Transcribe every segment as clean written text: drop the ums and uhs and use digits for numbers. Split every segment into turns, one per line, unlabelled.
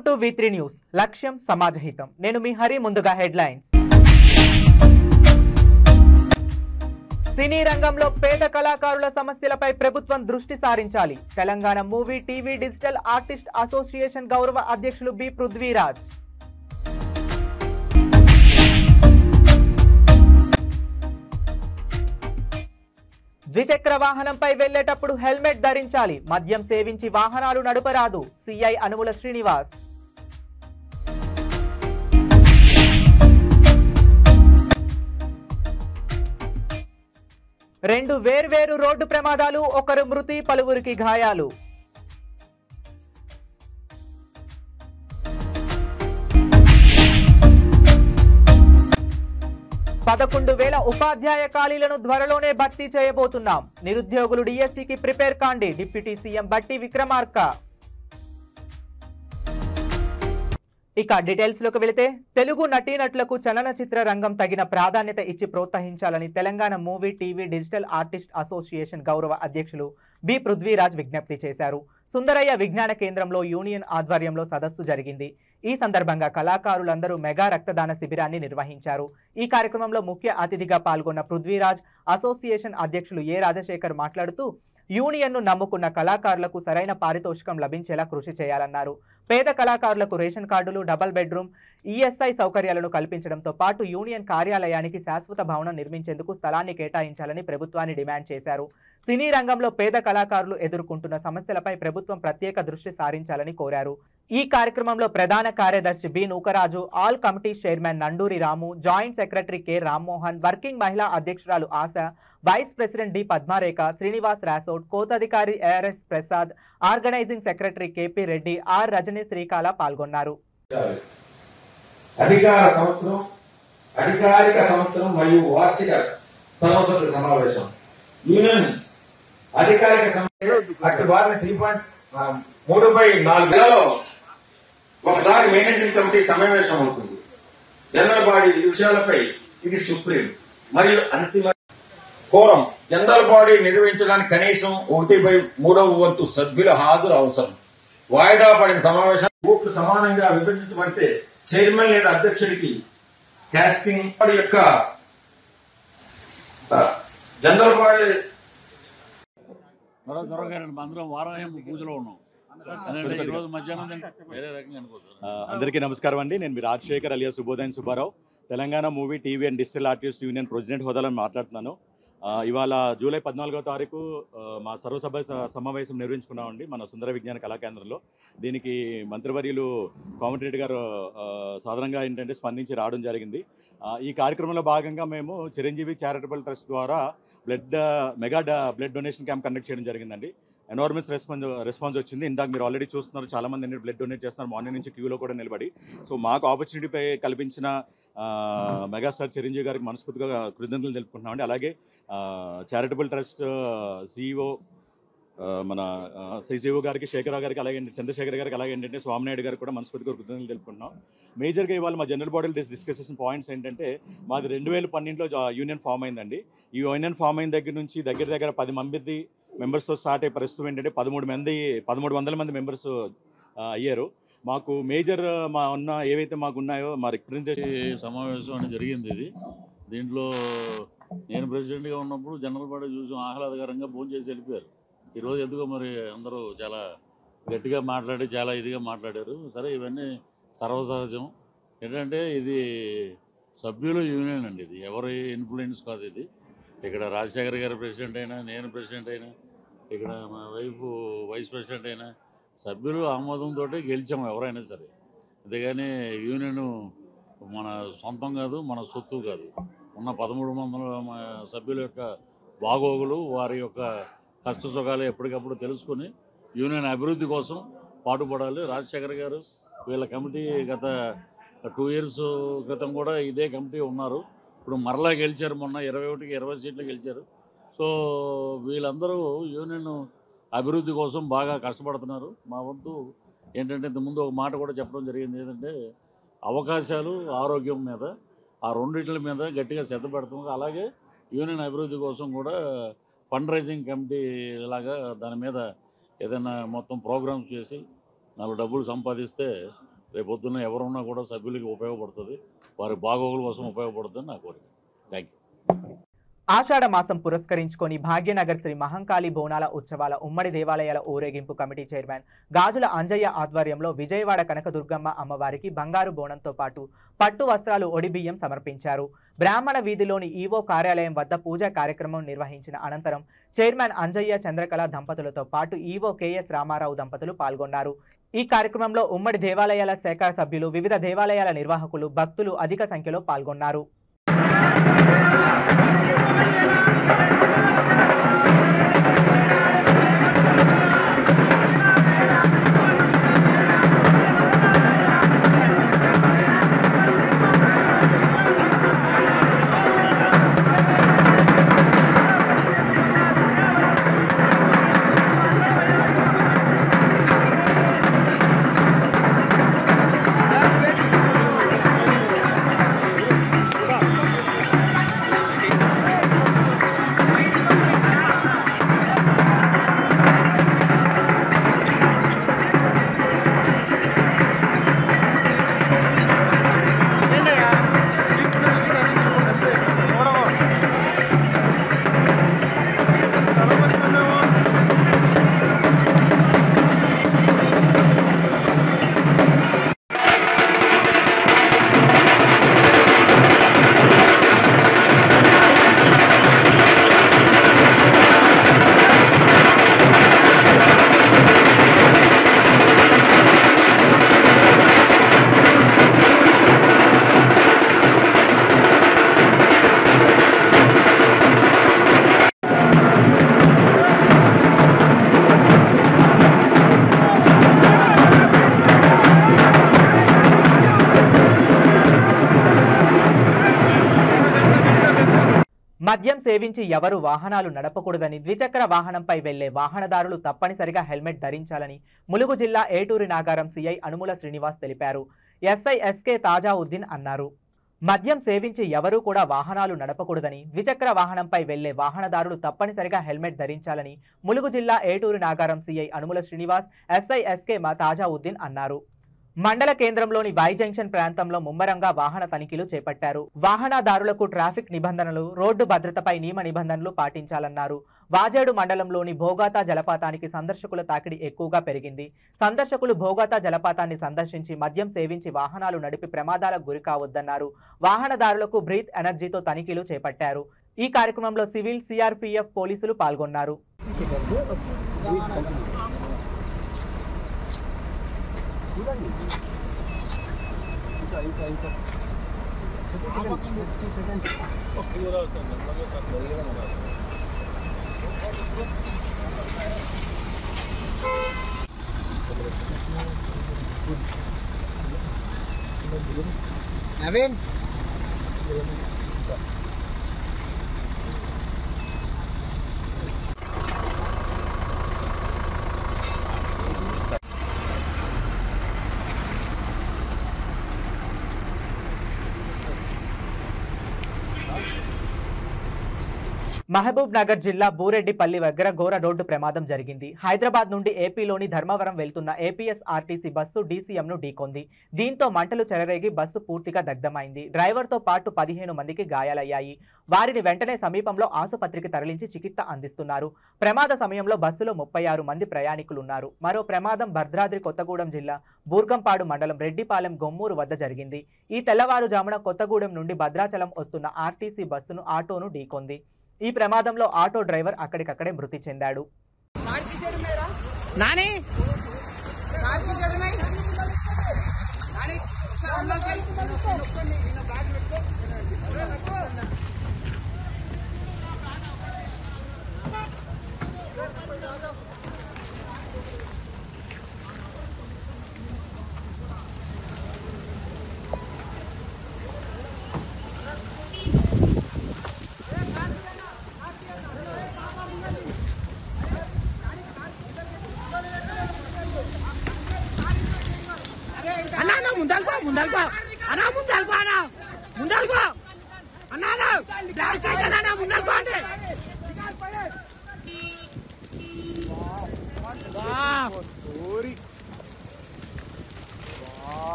Welcome to V3 news లక్ష్యం సమాజహితం నేను మీ హరి ముందుగా హెడ్లైన్స్ సినీ రంగంలో పేద కళాకారుల సమస్యలపై ప్రభుత్వం దృష్టి సారించాలి Telangana movie TV digital artist association గౌరవ అధ్యక్షులు బి పృథ్వీరాజ్ ద్విచక్ర వాహనంపై వెళ్లేటప్పుడు హెల్మెట్ ధరించాలి మద్యం సేవించి వాహనాలు నడపరాదు సిఐ అనుముల శ్రీనివాస్ రెండు వేర్వేరు రోడ్డు ప్రమాదాలు ఒకరు మృతి పలువురికి గాయాలు 11,000 ఉపాధ్యాయ ఖాళీలను త్వరలోనే భర్తీ చేయబోతున్నాం నిరుద్యోగులు డిఎస్సికి ప్రిపేర్ కాండి డిప్యూటీ సీఎం బట్టి విక్రమార్క ఇక డీటెయిల్స్ లోకి వెళితే తెలుగు నటీనటులకు చలనచిత్ర రంగం తగిన ప్రాధాన్యత ఇచ్చి ప్రోత్సహించాలని Telangana movie TV digital artist association గౌరవ అధ్యక్షులు బి పృథ్వీరాజ్ విజ్ఞప్తి చేశారు సుందరయ్య విజ్ఞాన కేంద్రంలో యూనియన్ ఆధ్వర్యంలో సదస్సు జరిగింది ఈ సందర్భంగా కళాకారులందరూ మెగా రక్తదాన శిబిరాన్ని నిర్వహించారు ఈ కార్యక్రమంలో ముఖ్య అతిథిగా పాల్గొన్న పృథ్వీరాజ్ అసోసియేషన్ అధ్యక్షులు ఏ రాజశేఖర్ మాట్లాడుతూ యూనియన్ను నమ్ముకున్న కళాకారులకు సరైన పారితోషికం లభించేలా కృషి చేయాలన్నారు పేద కళాకారులకు రేషన్ కార్డులు డబుల్ బెడ్రూమ్ ఈఎస్ఐ సౌకర్యాలను కల్పించడంతో పాటు యూనియన్ కార్యాలయానికి శాశ్వత భవనం నిర్మించేందుకు స్థలాన్ని కేటాయించాలని ప్రభుత్వాన్ని డిమాండ్ చేశారు సినీ రంగంలో పేద కళాకారులు ఎదుర్కొంటున్న సమస్యలపై ప్రభుత్వం ప్రత్యేక దృష్టి సారించాలని కోరారు ఈ కార్యక్రమంలో ప్రధాన కార్యదర్శి B Nookaraju all committee chairman Nanduri Ramu joint secretary K Rammohan working మహిళా అధ్యక్షురాలు Asha vice president D Padmarekha Srinivas Rasod కోతాధికారి ARS Prasad organising secretary KP Reddy R Rajani Srikala పాల్గొన్నారు
అధికారిక సంవత్సరం మరియు వార్షిక సంవత్సర సమావేశం యూనియన్ అధికారిక అక్టోబర్ 3/4 ఒకసారి మేనేజ్మెంట్ కమిటీ సమావేశం అవుతుంది జనరల్ బాడీ విషయాలపై ఇది సుప్రీం మరియు అంతిమ కోరం జనరల్ బాడీ నిర్వహించడానికి కనీసం 1/3 వంతు సభ్యుల హాజరు అవసరం వాయిదా పడిన సమావేశం ఓట్లు సమానంగా విభజించబడితే చైర్మన్ లేదా అధ్యక్షుడికి కాస్టింగ్ యొక్క జనరల్ బాడీ
అందరం వారాహం పూజలో ఉన్నాం ఈరోజు మధ్యాహ్నం వేరే రకంగా అనుకోవచ్చు.
అందరికీ నమస్కారం అండి. నేను మీ రాజశేఖర్ అలియా శుభోదయం Subbarao Telangana movie TV and digital artist union president హోదాలో మాట్లాడుతున్నాను. ఇవాళ జూలై 14వ తారీఖు మా సర్వసభ సమావేశం నిర్వహించుకున్నామండి మన సుందర విజ్ఞాన కళాకేంద్రంలో. దీనికి మంత్రివర్యులు కోమటిరెడ్డి గారు సాధారణంగా ఏంటంటే స్పందించి రావడం జరిగింది. ఈ కార్యక్రమంలో భాగంగా మేము చిరంజీవి చారిటబుల్ ట్రస్ట్ ద్వారా mega blood donation camp conduct చేయడం జరిగిందండి. ఎనార్మస్ రెస్పాన్స్ వచ్చింది. ఇందాక మీరు ఆల్రెడీ చూస్తున్నారు, చాలామంది బ్లడ్ డొనేట్ చేస్తున్నారు మార్నింగ్ నుంచి క్యూలో కూడా నిలబడి. సో మాకు ఆపర్చునిటీపై కల్పించిన మెగాస్టార్ చిరంజీవి గారికి మనస్ఫూర్తిగా కృతజ్ఞతలు తెలుపుకుంటున్నామండి. అలాగే చారిటబుల్ ట్రస్ట్ సిఇఓ మన సిఇఓ గారికి శేఖరరావు గారికి అలాగే చంద్రశేఖర్ గారికి అలాగే ఏంటంటే స్వామినాయుడు గారికి కూడా మనస్ఫూర్తిగా కృతజ్ఞతలు తెలుపుకుంటున్నాం. మేజర్గా ఇవాళ మా జనరల్ బాడీ డిస్కషన్ పాయింట్స్ ఏంటంటే మాది 2012లో యూనియన్ ఫామ్ అయిందండి. ఈ యూనియన్ ఫామ్ అయిన దగ్గర నుంచి దగ్గర 10 మంది మెంబర్స్తో స్టార్ట్ అయ్యే పరిస్థితి ఏంటంటే 1300 మంది మెంబర్స్ అయ్యారు. మాకు మేజర్ ఏవైతే మాకు ఉన్నాయో మా రిప్రజెంటేషన్
సమావేశం అనేది జరిగింది. దీంట్లో నేను ప్రెసిడెంట్గా ఉన్నప్పుడు జనరల్ బాడీ చూసి ఆహ్లాదకరంగా భోజనం చేసి వెళ్ళిపోయారు. ఈరోజు ఎందుకో మరి అందరూ చాలా గట్టిగా మాట్లాడి చాలా ఇదిగా మాట్లాడారు. సరే, ఇవన్నీ సర్వసహజం. ఏంటంటే ఇది సభ్యుల యూనియన్ అండి, ఇది ఎవరి ఇన్ఫ్లుయెన్స్ కాదు. ఇది ఇక్కడ రాజశేఖర్ గారు ప్రెసిడెంట్ అయినా, నేను ప్రెసిడెంట్ అయినా, ఇక్కడ మా వైఫ్ వైస్ ప్రెసిడెంట్ అయినా సభ్యులు ఆమోదంతో గెలిచాము ఎవరైనా సరే. అంతేగాని యూనియన్ మన సొంతం కాదు, మన సొత్తు కాదు. ఉన్న 1300 సభ్యుల యొక్క బాగోగులు, వారి యొక్క కష్ట సుఖాలు ఎప్పటికప్పుడు తెలుసుకొని యూనియన్ అభివృద్ధి కోసం పాటుపడాలి. రాజశేఖర్ గారు వీళ్ళ కమిటీ గత 2 years క్రితం కూడా ఇదే కమిటీ ఉన్నారు. ఇప్పుడు మరలా గెలిచారు, మొన్న 21కి 20 సీట్లు గెలిచారు. సో వీళ్ళందరూ యూనియన్ అభివృద్ధి కోసం బాగా కష్టపడుతున్నారు. మా వంతు ఏంటంటే ఇంతకుముందు ఒక మాట కూడా చెప్పడం జరిగింది, ఏంటంటే అవకాశాలు ఆరోగ్యం మీద ఆ రెండింటి మీద గట్టిగా శ్రద్ధ పెడుతున్నారు. అలాగే యూనియన్ అభివృద్ధి కోసం కూడా ఫండ్ రైజింగ్ కమిటీ లాగా దాని మీద ఏదైనా మొత్తం ప్రోగ్రామ్స్ చేసి 4 డబ్బులు సంపాదిస్తే రేపొద్దున ఎవరున్నా కూడా సభ్యులకి ఉపయోగపడుతుంది, వారి బాగోగుల కోసం ఉపయోగపడుతుంది నా కోరిక. Thank you.
ఆషాఢ మాసం పురస్కరించుకొని భాగ్యనగర్ శ్రీ మహంకాళి బోనాల ఉత్సవాల ఉమ్మడి దేవాలయాల ఊరేగింపు కమిటీ చైర్మన్ గాజుల అంజయ్య ఆధ్వర్యంలో విజయవాడ కనకదుర్గమ్మ అమ్మవారికి బంగారు బోనంతో పాటు పట్టు వస్త్రాలు ఒడిబియ్యం సమర్పించారు. బ్రాహ్మణ వీధిలోని ఈవో కార్యాలయం వద్ద పూజా కార్యక్రమం నిర్వహించిన అనంతరం చైర్మన్ అంజయ్య చంద్రకళ దంపతులతో పాటు ఈవో కెఎస్ రామారావు దంపతులు పాల్గొన్నారు. ఈ కార్యక్రమంలో ఉమ్మడి దేవాలయాల శాఖ సభ్యులు, వివిధ దేవాలయాల నిర్వాహకులు, భక్తులు అధిక సంఖ్యలో పాల్గొన్నారు. మద్యం సేవించి ఎవరు వాహనాలు నడపకూడదని, ద్విచక్ర వాహనంపై వెళ్లే వాహనదారులు తప్పనిసరిగా హెల్మెట్ ధరించాలని ములుగు జిల్లా ఏటూరి నాగారం సిఐ అనుముల శ్రీనివాస్ తెలిపారు. ఎస్ఐ ఎస్కే తాజావుద్దీన్ అన్నారు. మద్యం సేవించి ఎవరూ కూడా వాహనాలు నడపకూడదని, ద్విచక్ర వాహనంపై వెళ్లే వాహనదారులు తప్పనిసరిగా హెల్మెట్ ధరించాలని ములుగు జిల్లా Eturi Nagaram CI Anumula Srinivas, SI SK Tajuddin అన్నారు. మండల కేంద్రంలోని వై జంక్షన్ ప్రాంతంలో ముమ్మరంగా వాహన తనిఖీలు చేపట్టారు. వాహనదారులకు ట్రాఫిక్ నిబంధనలు, రోడ్డు భద్రతపై నియమ నిబంధనలు పాటించాలన్నారు. వాజేడు మండలంలోని భోగాతా జలపాతానికి సందర్శకుల తాకిడి ఎక్కువగా పెరిగింది. సందర్శకులు భోగాతా జలపాతాన్ని సందర్శించి మద్యం సేవించి వాహనాలు నడిపి ప్రమాదాలకు గురి కావద్దన్నారు. వాహనదారులకు బ్రీత్ ఎనర్జీతో తనిఖీలు చేపట్టారు. ఈ కార్యక్రమంలో సివిల్, సిఆర్పిఎఫ్ పోలీసులు పాల్గొన్నారు.
Navin.
మహబూబ్ నగర్ జిల్లా బూరెడ్డిపల్లి దగ్గర ఘోర రోడ్డు ప్రమాదం జరిగింది. హైదరాబాద్ నుండి ఏపీలోని ధర్మవరం వెళ్తున్న ఏపీఎస్ఆర్టీసీ బస్సు డీసీఎంను ఢీకొంది. దీంతో మంటలు చెలరేగి బస్సు పూర్తిగా దగ్ధమైంది. డ్రైవర్తో పాటు 15 మందికి గాయాలయ్యాయి. వారిని వెంటనే సమీపంలో ఆసుపత్రికి తరలించి చికిత్స అందిస్తున్నారు. ప్రమాద సమయంలో బస్సులో 36 మంది ప్రయాణికులున్నారు. మరో ప్రమాదం భద్రాద్రి కొత్తగూడెం జిల్లా బూర్గంపాడు మండలం రెడ్డిపాలెం గొమ్మూరు వద్ద జరిగింది. ఈ తెల్లవారుజామున కొత్తగూడెం నుండి భద్రాచలం వస్తున్న ఆర్టీసీ బస్సును ఆటోను ఢీకొంది. ఈ ప్రమాదంలో ఆటో డ్రైవర్ అక్కడికక్కడే మృతి చెందాడు.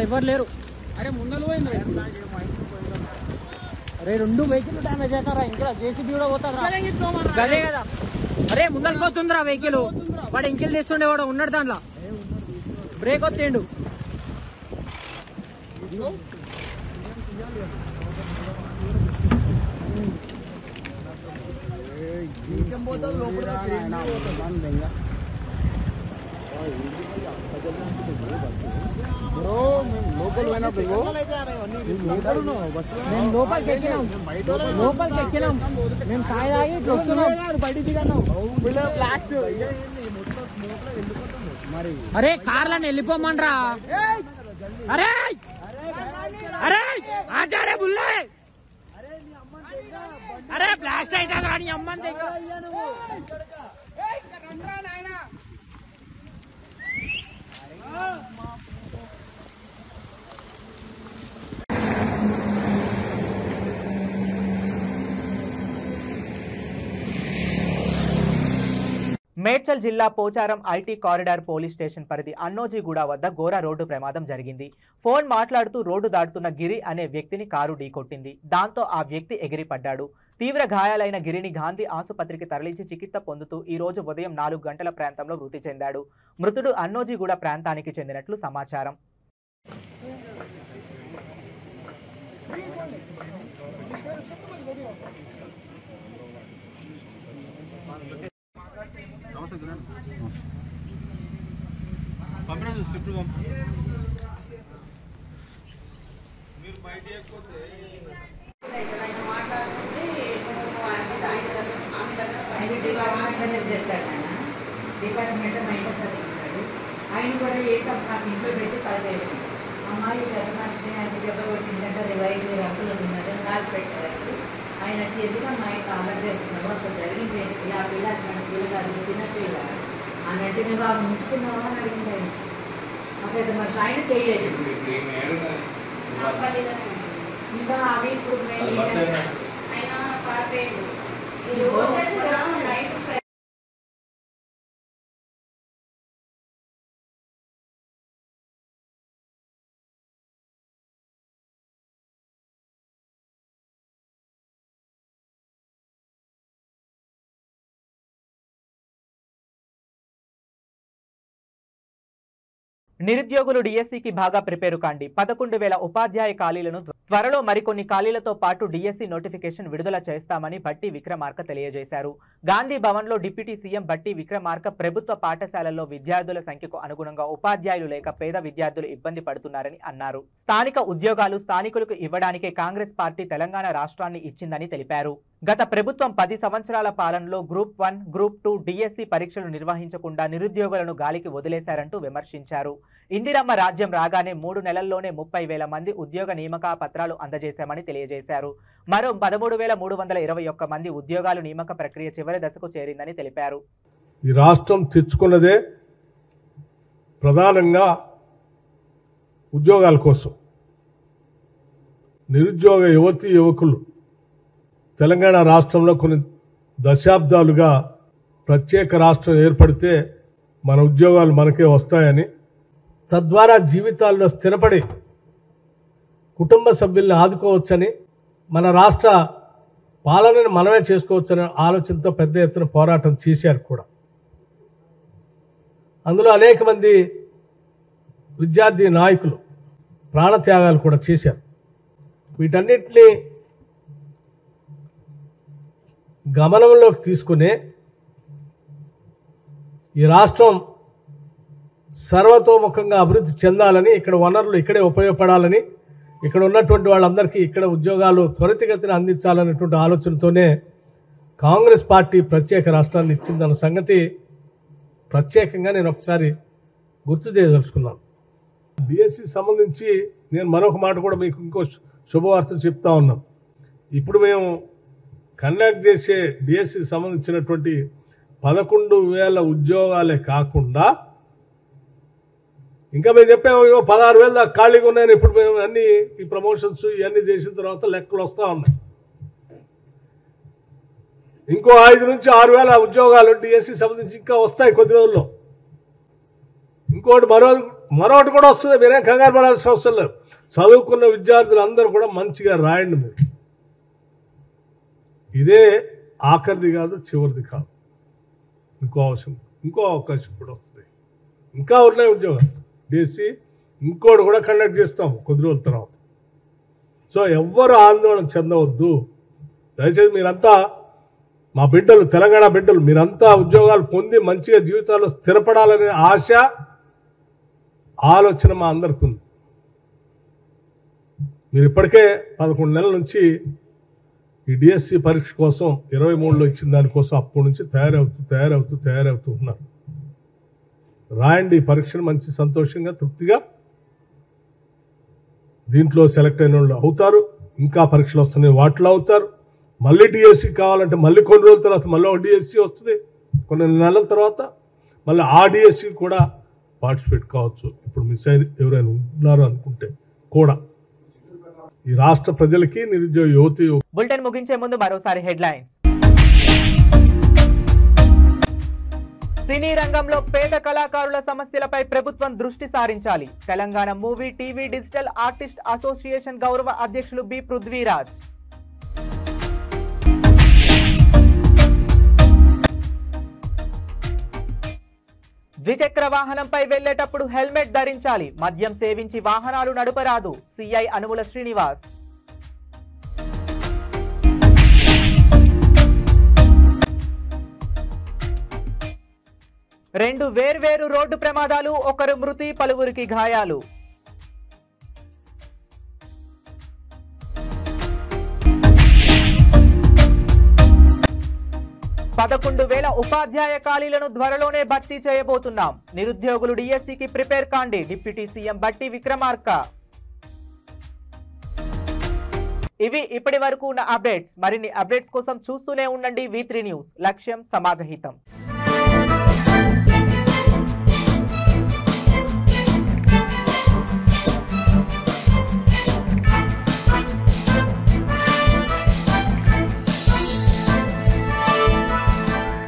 ఎవరు లేరు. అరే ముందలు పోయింది. అరే 2 వెహికల్ డ్యామేజ్ అవుతారా? ఇంకా జేసీబీ కూడా పోతారా? అదే కదా. అరే ముందలు పోతుందిరా వెహికల్. వాడు ఎంకిల్ చేస్తుండే వాడు ఉన్నాడు దాంట్లో. బ్రేక్ వచ్చేయండు. లోపలికి ఎక్కినాం మేము కాయ తాగి బయటికి అరే కార్లను వెళ్ళిపోమనరా. అరే అరే ఆచారే బుల్లే. అరే బ్లాస్ట్ అవుతుంది రాని అమ్మని దగ్గర.
మేడ్చల్ జిల్లా Pocharam IT corridor police station పరిధి అన్నోజీగూడ వద్ద ఘోర రోడ్డు ప్రమాదం జరిగింది. ఫోన్ మాట్లాడుతూ రోడ్డు దాటుతున్న గిరి అనే వ్యక్తిని కారు ఢీకొట్టింది. దాంతో ఆ వ్యక్తి ఎగిరిపడ్డాడు. తీవ్ర గాయాలైన గిరిని గాంధీ ఆసుపత్రికి తరలించి చికిత్స పొందుతూ ఈ రోజు ఉదయం 4 గంటల ప్రాంతంలో మృతి చెందాడు. మృతుడు అన్నోజీగూడ ప్రాంతానికి చెందినట్లు సమాచారం.
డిపార్ట్మెంట్ ఆయన కూడా ఏంటో నాకు ఇంట్లో పెట్టి పనిచేసి అమ్మాయి పెద్ద మనిషిని ఆయన దెబ్బ కొట్టిందంటే అది వయసు రంగులు ఉన్నది రాసి పెట్టారు. ఆయన వచ్చి ఎందుకు అమ్మాయి అల్లరి చేస్తున్నావు, అసలు జరిగింది ఏంటి, ఆ పిల్ల అసలు పిల్ల కాదు చిన్నపిల్ల అన్నట్టు నువ్వు ఆ ముంచుకున్నావా అని అడిగింది ఆయన. ఆ పెద్ద మనిషి ఆయన చేయలేదు. ఇంకా అవి ఇప్పుడు
నిరుద్యోగులు డిఎస్సికి బాగా ప్రిపేర్ కాండి. 11,000 ఉపాధ్యాయ ఖాళీలను త్వరలో మరికొన్ని ఖాళీలతో పాటు డిఎస్సి నోటిఫికేషన్ విడుదల చేస్తామని బట్టి విక్రమార్క తెలియజేశారు. గాంధీ భవన్లో డిప్యూటీ సీఎం బట్టి విక్రమార్క ప్రభుత్వ పాఠశాలల్లో విద్యార్థుల సంఖ్యకు అనుగుణంగా ఉపాధ్యాయులు లేక పేద విద్యార్థులు ఇబ్బంది పడుతున్నారని అన్నారు. స్థానిక ఉద్యోగాలు స్థానికులకు ఇవ్వడానికే కాంగ్రెస్ పార్టీ తెలంగాణ రాష్ట్రాన్ని ఇచ్చిందని తెలిపారు. గత ప్రభుత్వం 10 సంవత్సరాల పాలనలో గ్రూప్ 1, గ్రూప్ 2 డిఎస్సి పరీక్షలు నిర్వహించకుండా నిరుద్యోగులను గాలికి వదిలేశారంటూ విమర్శించారు. ఇందిరమ్మ రాజ్యం రాగానే 3 నెలల్లోనే 30,000 మంది ఉద్యోగ నియామక పత్రాలు అందజేశామని తెలియజేశారు. మరో 13,321 మంది ఉద్యోగాలు నియామక ప్రక్రియ చివరి దశకు చేరిందని తెలిపారు.
ఈ రాష్ట్రం తెచ్చుకున్నదే ప్రధానంగా ఉద్యోగాల కోసం. నిరుద్యోగ యువతీ యువకులు తెలంగాణ రాష్ట్రంలో కొన్ని దశాబ్దాలుగా ప్రత్యేక రాష్ట్రం ఏర్పడితే మన ఉద్యోగాలు మనకే వస్తాయని, తద్వారా జీవితాల్లో స్థిరపడి కుటుంబ సభ్యుల్ని ఆదుకోవచ్చని, మన రాష్ట్ర పాలనను మనమే చేసుకోవచ్చనే ఆలోచనతో పెద్ద ఎత్తున పోరాటం చేశారు కూడా. అందులో అనేక మంది విద్యార్థి నాయకులు ప్రాణత్యాగాలు కూడా చేశారు. వీటన్నిటినీ గమనంలోకి తీసుకునే ఈ రాష్ట్రం సర్వతోముఖంగా అభివృద్ధి చెందాలని, ఇక్కడ వనరులు ఇక్కడే ఉపయోగపడాలని, ఇక్కడ ఉన్నటువంటి వాళ్ళందరికీ ఇక్కడ ఉద్యోగాలు త్వరితగతిన అందించాలనేటువంటి ఆలోచనతోనే కాంగ్రెస్ పార్టీ ప్రత్యేక రాష్ట్రాన్ని ఇచ్చిందన్న సంగతి ప్రత్యేకంగా నేను ఒకసారి గుర్తు చేయదలుచుకున్నాను. డిఎస్సి సంబంధించి నేను మరొక మాట కూడా మీకు ఇంకో శుభవార్త చెప్తా ఉన్నాం. ఇప్పుడు మేము కండక్ట్ చేసే డిఎస్సికి సంబంధించినటువంటి 11,000 ఉద్యోగాలే కాకుండా ఇంకా మేము చెప్పాము 16,000 దాకా ఖాళీగా ఉన్నాయని. ఇప్పుడు మేము అన్ని ఈ ప్రమోషన్స్ ఇవన్నీ చేసిన తర్వాత లెక్కలు వస్తూ ఉన్నాయి. ఇంకో 5 నుంచి 6,000 ఉద్యోగాలు డిఎస్సి సంబంధించి ఇంకా వస్తాయి కొద్ది రోజుల్లో. ఇంకోటి మరొకటి కూడా వస్తుంది. మీరేం కంగారు పడాల్సిన అవసరం లేదు. చదువుకున్న విద్యార్థులు అందరూ కూడా మంచిగా రాయండి. మీరు ఇదే ఆఖరిది కాదు, చివరిది కాదు. ఇంకో అవకాశం కూడా వస్తుంది. ఇంకా ఉన్నాయి ఉద్యోగాలు డిఎస్సి. ఇంకోటి కూడా కండక్ట్ చేస్తాము కొద్ది రోజుల తర్వాత. సో ఎవ్వరు ఆందోళన చెందవద్దు దయచేసి. మీరంతా మా బిడ్డలు, తెలంగాణ బిడ్డలు, మీరంతా ఉద్యోగాలు పొంది మంచిగా జీవితాల్లో స్థిరపడాలనే ఆశ, ఆలోచన మా అందరికీ ఉంది. మీరు ఇప్పటికే 11 నెలల నుంచి ఈ డిఎస్సి పరీక్ష కోసం 23లో ఇచ్చిన దానికోసం అప్పటి నుంచి తయారవుతూ ఉన్నారు. రాయండి ఈ పరీక్షను మంచి సంతోషంగా, తృప్తిగా. దీంట్లో సెలెక్ట్ అయిన వాళ్ళు అవుతారు. ఇంకా పరీక్షలు వస్తున్నాయి, వాటిలో అవుతారు. మళ్ళీ డిఎస్సి కావాలంటే మళ్ళీ కొన్ని రోజుల తర్వాత మళ్ళీ ఒక డిఎస్సి వస్తుంది, కొన్ని నెలల తర్వాత. మళ్ళీ ఆ డిఎస్సి కూడా పార్టిసిపేట్ కావచ్చు. ఇప్పుడు మిస్ అయిన ఎవరైనా ఉన్నారు అనుకుంటే కూడా. ఈ రాష్ట్ర ప్రజలకి, నిరుద్యోగ యువతి.
బులెటిన్ ముగించే ముందు మరోసారి హెడ్లైన్స్. సినీ రంగంలో పేద కళాకారుల సమస్యలపై ప్రభుత్వం దృష్టి సారించాలి. Telangana movie, TV, digital artist association గౌరవ అధ్యక్షులు బి పృథ్వీరాజ్. ద్విచక్ర వాహనంపై వెళ్లేటప్పుడు హెల్మెట్ ధరించాలి. మద్యం సేవించి వాహనాలు నడపరాదు. సిఐ అనుముల శ్రీనివాస్. రెండు వేర్వేరు రోడ్డు ప్రమాదాలు, ఒకరు మృతి, పలువురికి గాయాలు. పదకొండు వేల ఉపాధ్యాయ ఖాళీలను త్వరలోనే భర్తీ చేయబోతున్నాం. నిరుద్యోగులు డిఎస్సికి ప్రిపేర్ కాండి. డిప్యూటీ సీఎం బట్టి విక్రమార్క. ఇవి ఇప్పటి వరకు ఉన్న అప్డేట్స్. మరిన్ని అప్డేట్స్ కోసం చూస్తూనే ఉండండి V3 న్యూస్. లక్ష్యం సమాజహితం.